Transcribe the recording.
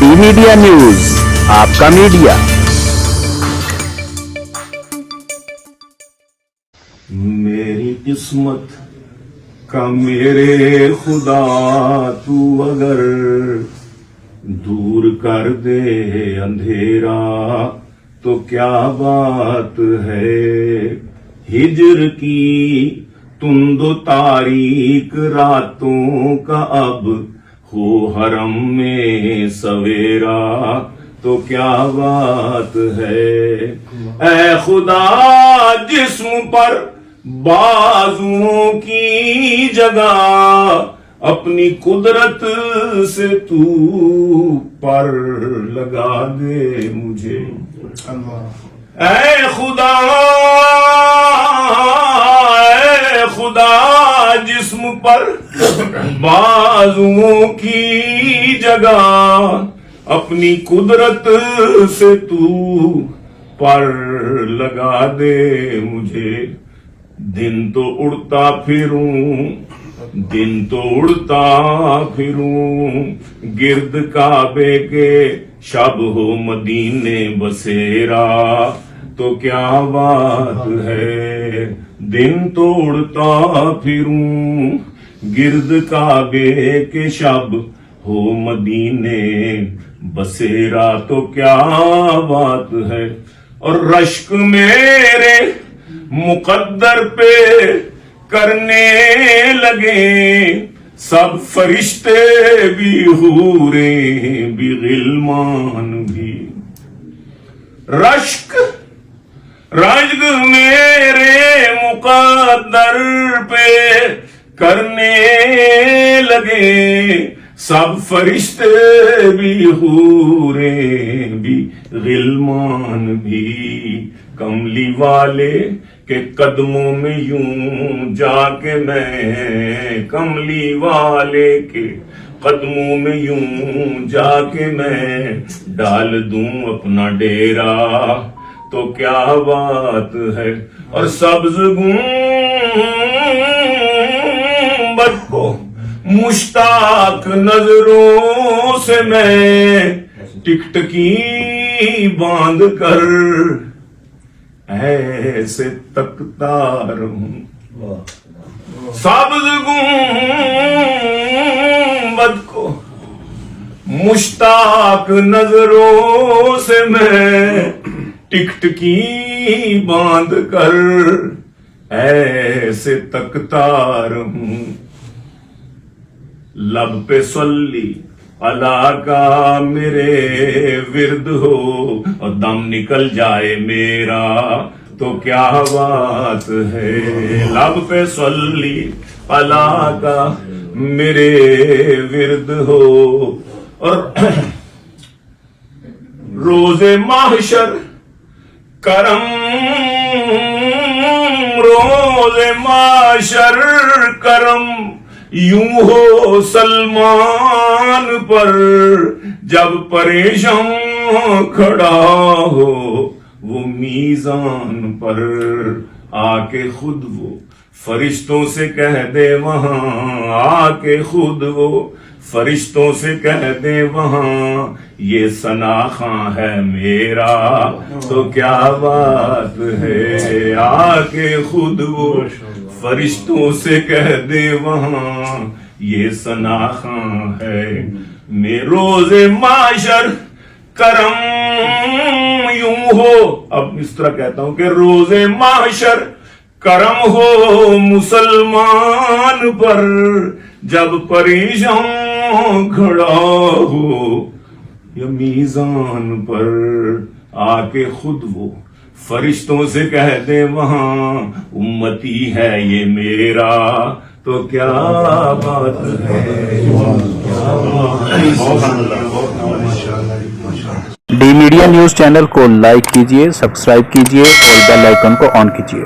D media news, आपका media. मेरी किस्मत का मेरे खुदा तू अगर दूर कर दे अंधेरा तो क्या बात है। हिजर की तुंद तारीक रातों का अब हो हरम में सवेरा तो क्या बात है। ऐ खुदा जिस्म पर बाजुओं की जगह अपनी कुदरत से तू पर लगा दे मुझे। ऐ खुदा जिस्म पर बाजुओं की जगह अपनी कुदरत से तू पर लगा दे मुझे। दिन तो उड़ता फिरूं गिर्द काबे के शब हो मदीने बसेरा तो क्या बात है। दिन तो उड़ता फिरूं गिर्द काबे के शब हो मदीने बसेरा तो क्या बात है। और रश्क मेरे मुकद्दर पे करने लगे सब फरिश्ते भी हूरे भी गिलमान भी। रश्क मेरे मुकद्दर पे करने लगे सब फरिश्ते भी हूरे भी गिलमान भी। कमली वाले के कदमों में यूं जाके मैं, कमली वाले के कदमों में यूं जाके मैं डाल दूं अपना डेरा तो क्या बात है। और सब्ज गुंबद को मुश्ताक नजरों से मैं टिकटकी बांध कर ऐसे तकता रहूं। सब्ज गुंबद को मुश्ताक नजरों से मैं टिकटकी बांध कर ऐसे तकता रहूं। लब पे सल्ली अला का मेरे विर्द हो और दम निकल जाए मेरा तो क्या बात है। लब पे सल्ली अला का मेरे विर्द हो और रोजे माहशर करम, रोजे माहशर करम यूं हो सलमान पर जब परेशान खड़ा हो वो मीजान पर आके खुद वो फरिश्तों से कह दे वहां, आके खुद वो फरिश्तों से कह दे वहां ये सनाखा है मेरा तो क्या बात है। आके खुद वो फरिश्तों से कह दे वहां ये सनाखा है। मैं रोजे माशर करम यूं हो, अब इस तरह कहता हूं कि रोजे माशर करम हो मुसलमान पर जब परेशान खड़ा हो या मीजान पर आके खुद वो फरिश्तों से कह दे वहां उम्मती है ये मेरा तो क्या बात है। डी मीडिया न्यूज चैनल को लाइक कीजिए, सब्सक्राइब कीजिए और बेल आइकन को ऑन कीजिए।